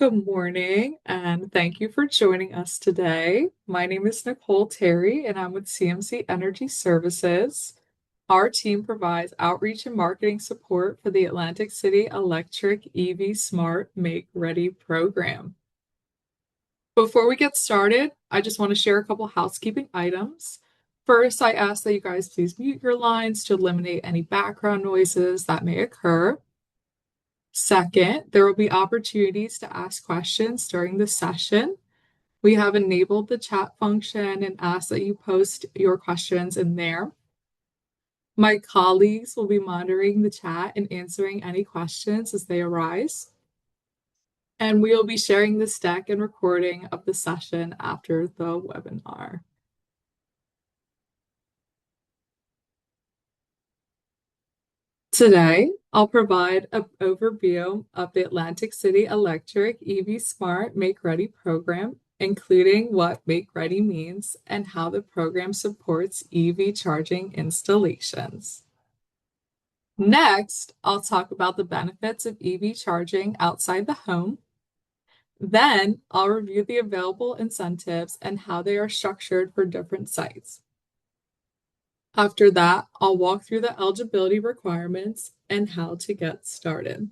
Good morning, and thank you for joining us today. My name is Nicole Terry, and I'm with CMC Energy Services. Our team provides outreach and marketing support for the Atlantic City Electric EVsmart Make Ready program. Before we get started, I just want to share a couple housekeeping items. First, I ask that you guys please mute your lines to eliminate any background noises that may occur. Second, there will be opportunities to ask questions during the session. We have enabled the chat function and ask that you post your questions in there. My colleagues will be monitoring the chat and answering any questions as they arise. And we will be sharing this deck and recording of the session after the webinar. Today, I'll provide an overview of the Atlantic City Electric EVsmart Make Ready program, including what Make Ready means and how the program supports EV charging installations. Next, I'll talk about the benefits of EV charging outside the home. Then, I'll review the available incentives and how they are structured for different sites. After that, I'll walk through the eligibility requirements and how to get started.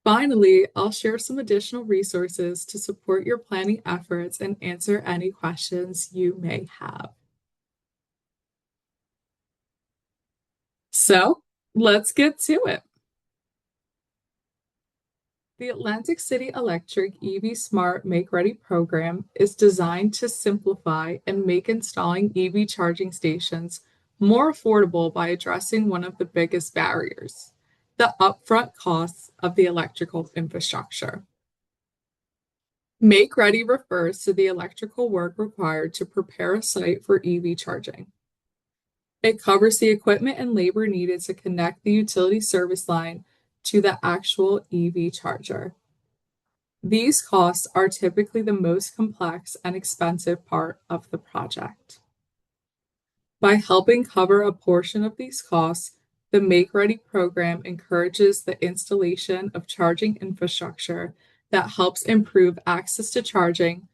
Finally, I'll share some additional resources to support your planning efforts and answer any questions you may have. So, let's get to it. The Atlantic City Electric EVsmart Make Ready program is designed to simplify and make installing EV charging stations more affordable by addressing one of the biggest barriers, the upfront costs of the electrical infrastructure. Make Ready refers to the electrical work required to prepare a site for EV charging. It covers the equipment and labor needed to connect the utility service line to the actual EV charger. These costs are typically the most complex and expensive part of the project. By helping cover a portion of these costs, the Make Ready program encourages the installation of charging infrastructure that helps improve access to charging,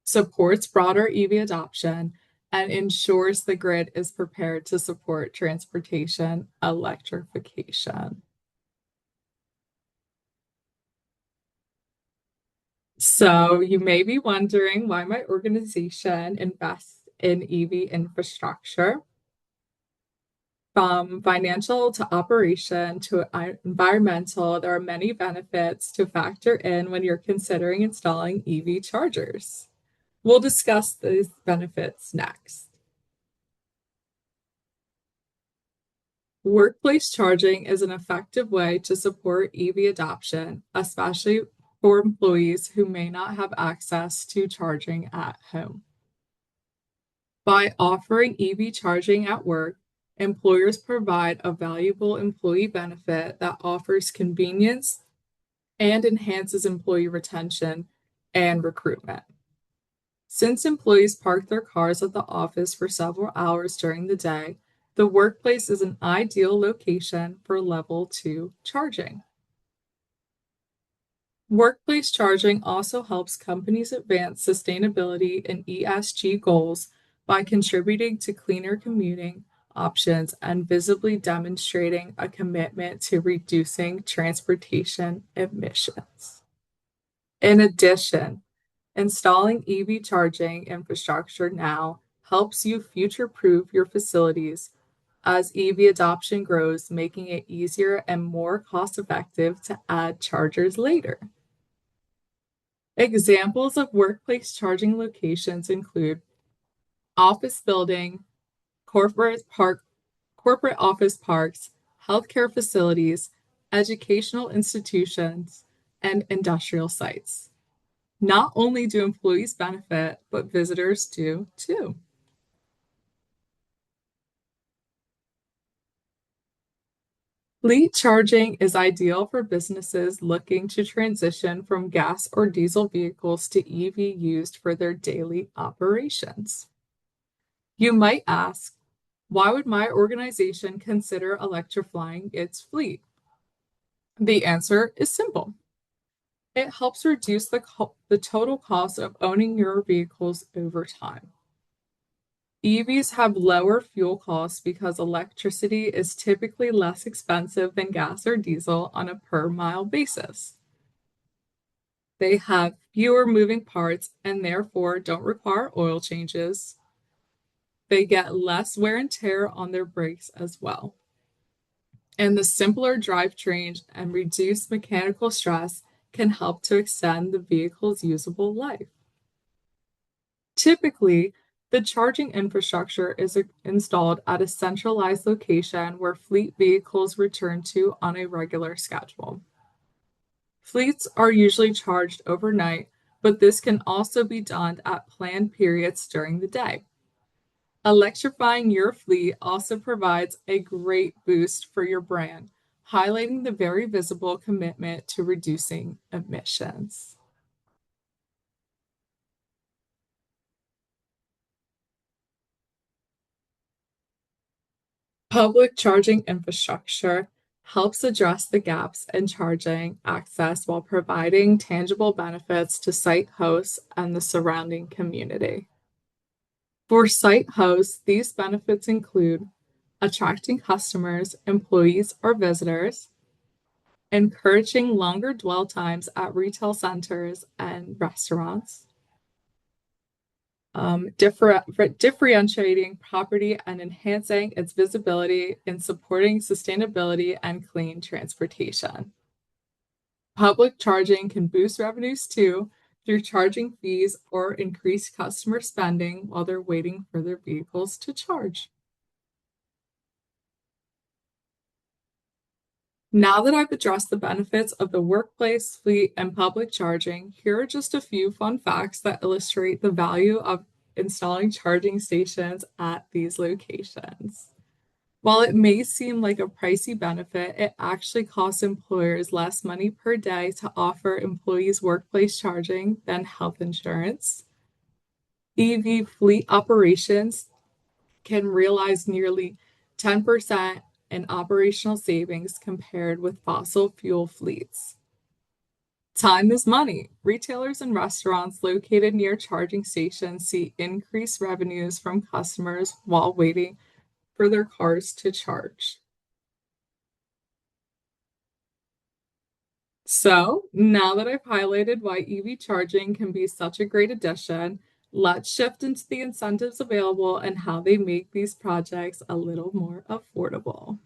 supports broader EV adoption, and ensures the grid is prepared to support transportation electrification. So you may be wondering why my organization invests in EV infrastructure. From financial to operation to environmental, there are many benefits to factor in when you're considering installing EV chargers. We'll discuss these benefits next. Workplace charging is an effective way to support EV adoption, especially for employees who may not have access to charging at home. By offering EV charging at work, employers provide a valuable employee benefit that offers convenience and enhances employee retention and recruitment. Since employees park their cars at the office for several hours during the day, the workplace is an ideal location for level 2 charging. Workplace charging also helps companies advance sustainability and ESG goals by contributing to cleaner commuting options and visibly demonstrating a commitment to reducing transportation emissions. In addition, installing EV charging infrastructure now helps you future-proof your facilities as EV adoption grows, making it easier and more cost-effective to add chargers later. Examples of workplace charging locations include office building, corporate office parks, healthcare facilities, educational institutions, and industrial sites. Not only do employees benefit, but visitors do too. Fleet charging is ideal for businesses looking to transition from gas or diesel vehicles to EV used for their daily operations. You might ask, why would my organization consider electrifying its fleet? The answer is simple. It helps reduce the total cost of owning your vehicles over time. EVs have lower fuel costs because electricity is typically less expensive than gas or diesel on a per mile basis. They have fewer moving parts and therefore don't require oil changes. They get less wear and tear on their brakes as well. And the simpler drivetrain and reduced mechanical stress can help to extend the vehicle's usable life. Typically, the charging infrastructure is installed at a centralized location where fleet vehicles return to on a regular schedule. Fleets are usually charged overnight, but this can also be done at planned periods during the day. Electrifying your fleet also provides a great boost for your brand, highlighting the very visible commitment to reducing emissions. Public charging infrastructure helps address the gaps in charging access while providing tangible benefits to site hosts and the surrounding community. For site hosts, these benefits include attracting customers, employees, or visitors, encouraging longer dwell times at retail centers and restaurants, differentiating property and enhancing its visibility in supporting sustainability and clean transportation. Public charging can boost revenues too through charging fees or increase customer spending while they're waiting for their vehicles to charge. Now that I've addressed the benefits of the workplace, fleet, and public charging, here are just a few fun facts that illustrate the value of installing charging stations at these locations. While it may seem like a pricey benefit, it actually costs employers less money per day to offer employees workplace charging than health insurance. EV fleet operations can realize nearly 10% in operational savings compared with fossil fuel fleets. Time is money. Retailers and restaurants located near charging stations see increased revenues from customers while waiting for their cars to charge. So, now that I've highlighted why EV charging can be such a great addition, let's shift into the incentives available and how they make these projects a little more affordable.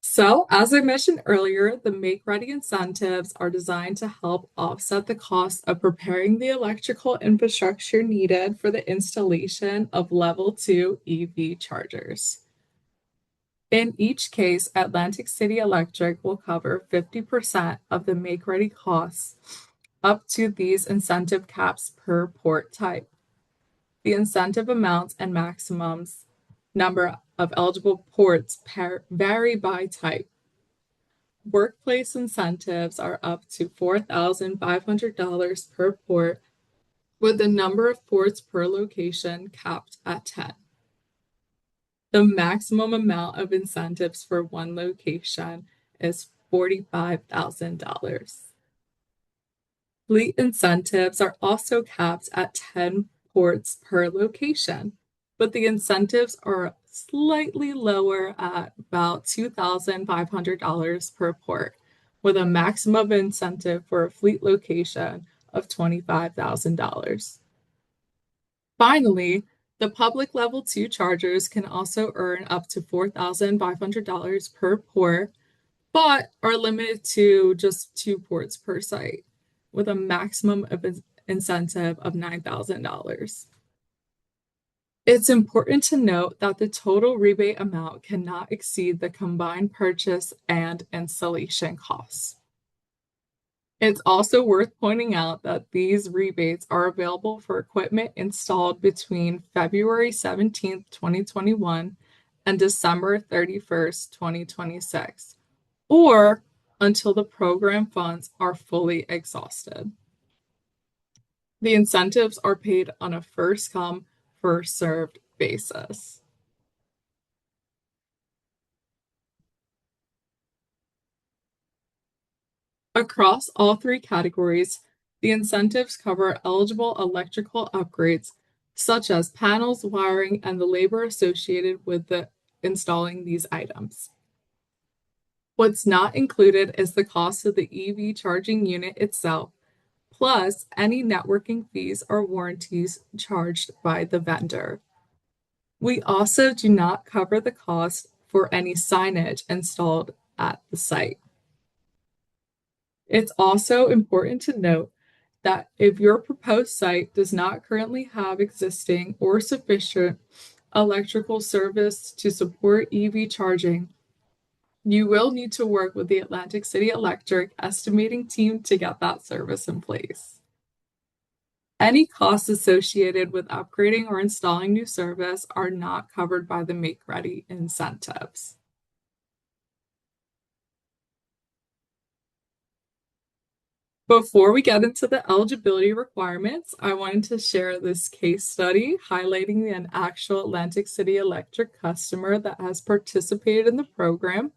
So, as I mentioned earlier, the Make Ready incentives are designed to help offset the cost of preparing the electrical infrastructure needed for the installation of level 2 EV chargers. In each case, Atlantic City Electric will cover 50% of the make ready costs up to these incentive caps per port type. The incentive amounts and maximums number of eligible ports vary by type. Workplace incentives are up to $4,500 per port, with the number of ports per location capped at 10. The maximum amount of incentives for one location is $45,000. Fleet incentives are also capped at 10 ports per location, but the incentives are slightly lower at about $2,500 per port, with a maximum incentive for a fleet location of $25,000. Finally, the public level 2 chargers can also earn up to $4,500 per port, but are limited to just 2 ports per site, with a maximum of incentive of $9,000. It's important to note that the total rebate amount cannot exceed the combined purchase and installation costs. It's also worth pointing out that these rebates are available for equipment installed between February 17th, 2021 and December 31st, 2026, or until the program funds are fully exhausted. The incentives are paid on a first come, first served basis. Across all three categories, the incentives cover eligible electrical upgrades, such as panels, wiring, and the labor associated with installing these items. What's not included is the cost of the EV charging unit itself, plus any networking fees or warranties charged by the vendor. We also do not cover the cost for any signage installed at the site. It's also important to note that if your proposed site does not currently have existing or sufficient electrical service to support EV charging, you will need to work with the Atlantic City Electric estimating team to get that service in place. Any costs associated with upgrading or installing new service are not covered by the Make Ready incentives. Before we get into the eligibility requirements, I wanted to share this case study highlighting an actual Atlantic City Electric customer that has participated in the program.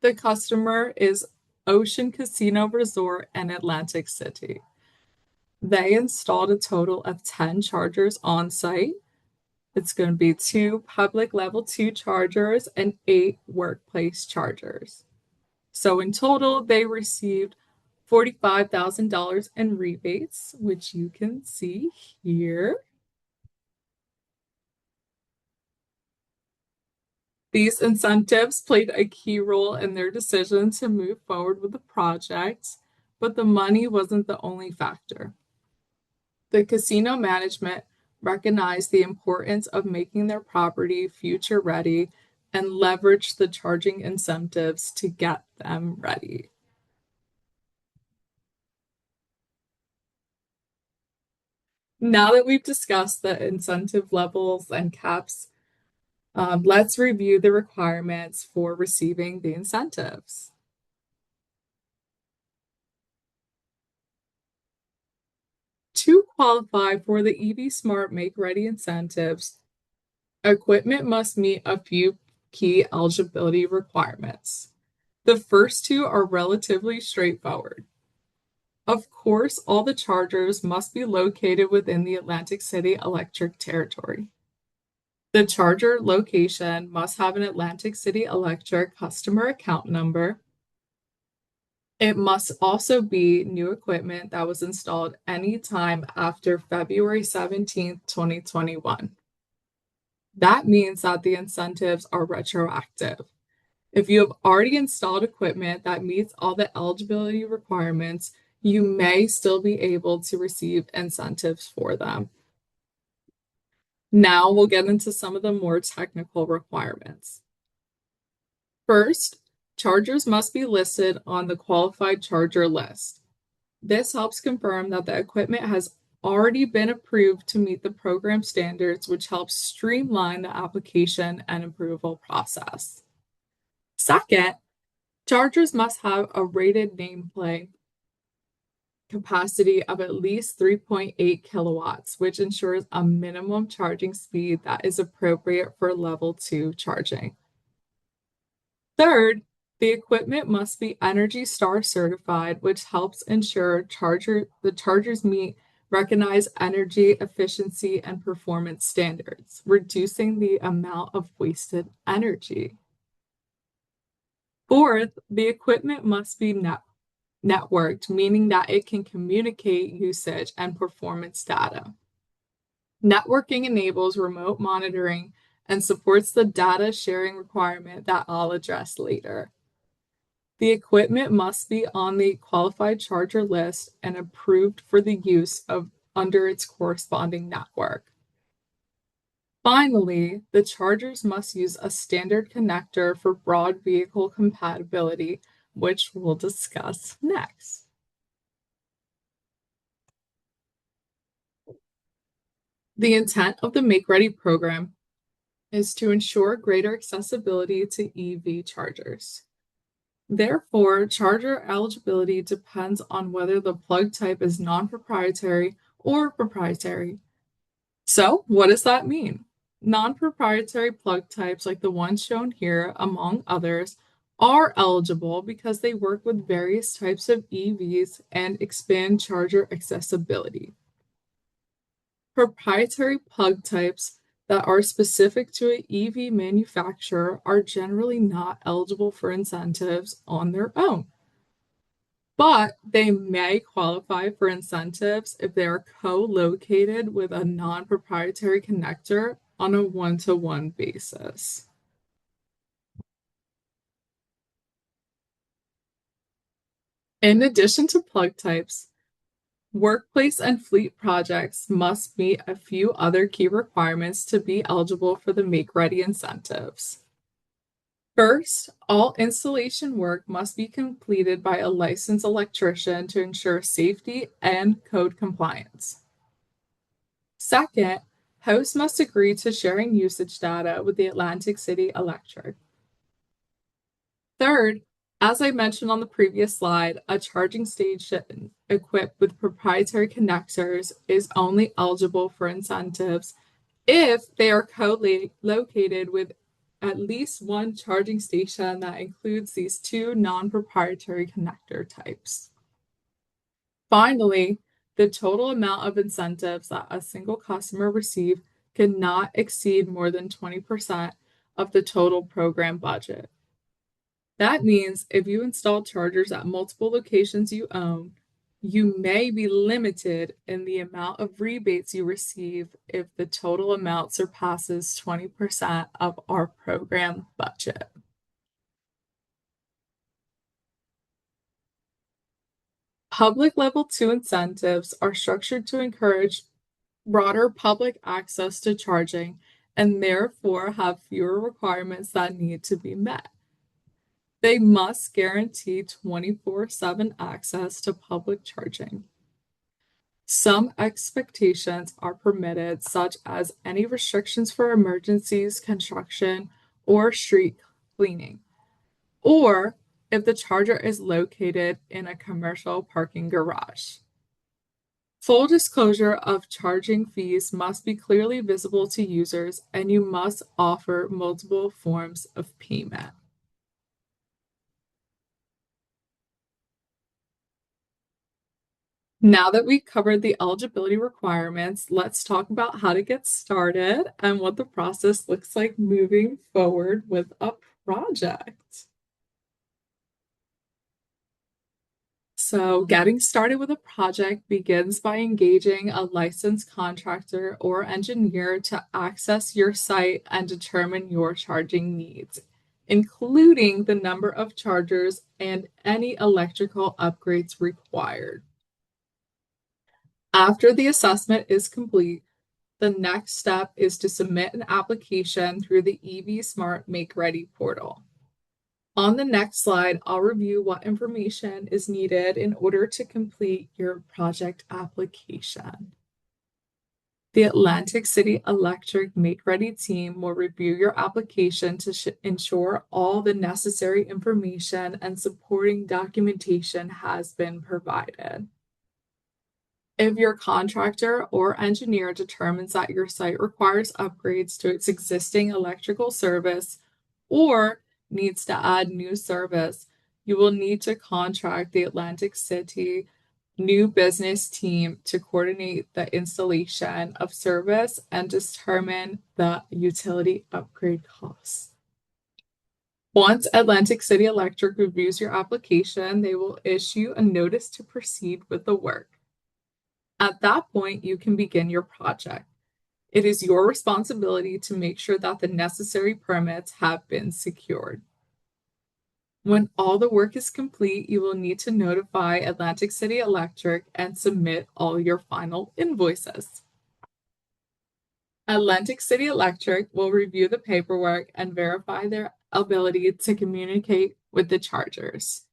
The customer is Ocean Casino Resort in Atlantic City. They installed a total of 10 chargers on site. It's going to be 2 public level 2 chargers and 8 workplace chargers. So in total, they received $45,000 in rebates, which you can see here. These incentives played a key role in their decision to move forward with the project, but the money wasn't the only factor. The casino management recognized the importance of making their property future ready and leveraged the charging incentives to get them ready. Now that we've discussed the incentive levels and caps, let's review the requirements for receiving the incentives. To qualify for the EVsmart Make Ready incentives, equipment must meet a few key eligibility requirements. The first two are relatively straightforward. Of course, all the chargers must be located within the Atlantic City Electric territory. The charger location must have an Atlantic City Electric customer account number. It must also be new equipment that was installed anytime after February 17th, 2021. That means that the incentives are retroactive. If you have already installed equipment that meets all the eligibility requirements, you may still be able to receive incentives for them. Now we'll get into some of the more technical requirements. First, chargers must be listed on the qualified charger list. This helps confirm that the equipment has already been approved to meet the program standards, which helps streamline the application and approval process. Second, chargers must have a rated nameplate capacity of at least 3.8 kilowatts, which ensures a minimum charging speed that is appropriate for level 2 charging. Third, the equipment must be Energy Star certified, which helps ensure the chargers meet recognized energy efficiency and performance standards, reducing the amount of wasted energy. Fourth, the equipment must be networked, meaning that it can communicate usage and performance data. Networking enables remote monitoring and supports the data sharing requirement that I'll address later. The equipment must be on the qualified charger list and approved for the use of under its corresponding network. Finally, the chargers must use a standard connector for broad vehicle compatibility, which we'll discuss next. The intent of the Make Ready program is to ensure greater accessibility to EV chargers. Therefore, charger eligibility depends on whether the plug type is non-proprietary or proprietary. So, what does that mean? Non-proprietary plug types, like the ones shown here, among others, are eligible because they work with various types of EVs and expand charger accessibility. Proprietary plug types that are specific to an EV manufacturer are generally not eligible for incentives on their own, but they may qualify for incentives if they are co-located with a non-proprietary connector on a one-to-one basis. In addition to plug types, workplace and fleet projects must meet a few other key requirements to be eligible for the Make Ready incentives. First, all installation work must be completed by a licensed electrician to ensure safety and code compliance. Second, hosts must agree to sharing usage data with the Atlantic City Electric. Third, as I mentioned on the previous slide, a charging station equipped with proprietary connectors is only eligible for incentives if they are co-located with at least one charging station that includes these two non-proprietary connector types. Finally, the total amount of incentives that a single customer receives cannot exceed more than 20% of the total program budget. That means if you install chargers at multiple locations you own, you may be limited in the amount of rebates you receive if the total amount surpasses 20% of our program budget. Public Level 2 incentives are structured to encourage broader public access to charging and therefore have fewer requirements that need to be met. They must guarantee 24/7 access to public charging. Some expectations are permitted, such as any restrictions for emergencies, construction, or street cleaning, or if the charger is located in a commercial parking garage. Full disclosure of charging fees must be clearly visible to users, and you must offer multiple forms of payment. Now that we've covered the eligibility requirements, let's talk about how to get started and what the process looks like moving forward with a project. So, getting started with a project begins by engaging a licensed contractor or engineer to access your site and determine your charging needs, including the number of chargers and any electrical upgrades required. After the assessment is complete, the next step is to submit an application through the EVsmart Make Ready portal. On the next slide, I'll review what information is needed in order to complete your project application. The Atlantic City Electric Make Ready team will review your application to ensure all the necessary information and supporting documentation has been provided. If your contractor or engineer determines that your site requires upgrades to its existing electrical service or needs to add new service, you will need to contract the Atlantic City new business team to coordinate the installation of service and determine the utility upgrade costs. Once Atlantic City Electric reviews your application, they will issue a notice to proceed with the work. At that point, you can begin your project. It is your responsibility to make sure that the necessary permits have been secured. When all the work is complete, you will need to notify Atlantic City Electric and submit all your final invoices. Atlantic City Electric will review the paperwork and verify their ability to communicate with the chargers,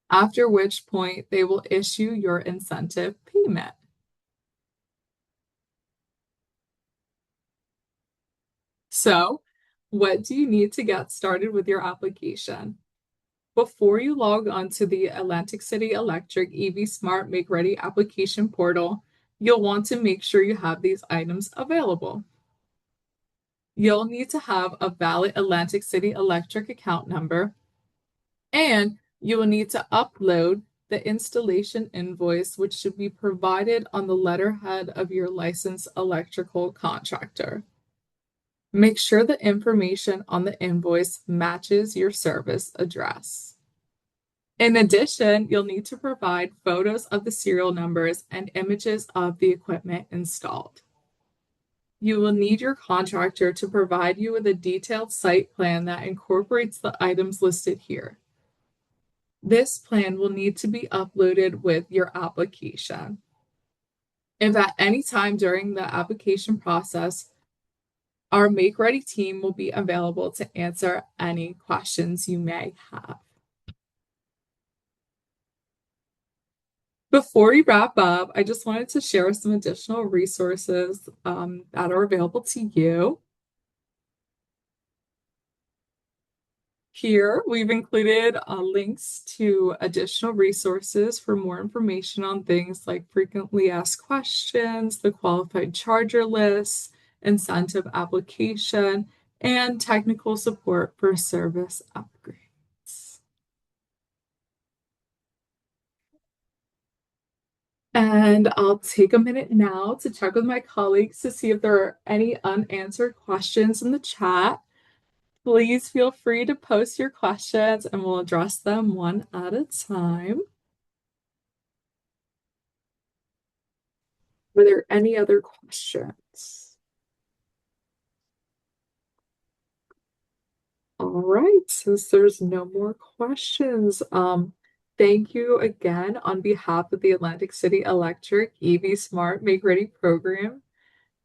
after which point they will issue your incentive payment. So, what do you need to get started with your application? Before you log on to the Atlantic City Electric EVsmart Make Ready application portal, you'll want to make sure you have these items available. You'll need to have a valid Atlantic City Electric account number, And you will need to upload the installation invoice, which should be provided on the letterhead of your licensed electrical contractor. Make sure the information on the invoice matches your service address. In addition, you'll need to provide photos of the serial numbers and images of the equipment installed. You will need your contractor to provide you with a detailed site plan that incorporates the items listed here. This plan will need to be uploaded with your application. If at any time during the application process, our Make Ready team will be available to answer any questions you may have. Before we wrap up, I just wanted to share some additional resources that are available to you. Here, we've included links to additional resources for more information on things like frequently asked questions, the qualified charger list, incentive application, and technical support for service upgrades. And I'll take a minute now to check with my colleagues to see if there are any unanswered questions in the chat. Please feel free to post your questions and we'll address them one at a time. Were there any other questions? All right, since there's no more questions, thank you again on behalf of the Atlantic City Electric EVsmart Make Ready program.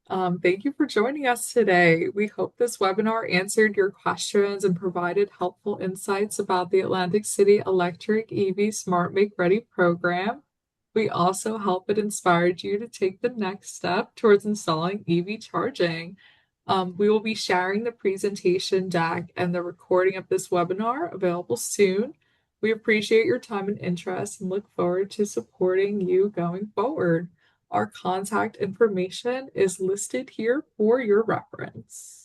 Thank you for joining us today. We hope this webinar answered your questions and provided helpful insights about the Atlantic City Electric EVsmart Make Ready program. We also hope it inspired you to take the next step towards installing EV charging. We will be sharing the presentation deck and the recording of this webinar available soon. We appreciate your time and interest and look forward to supporting you going forward. Our contact information is listed here for your reference.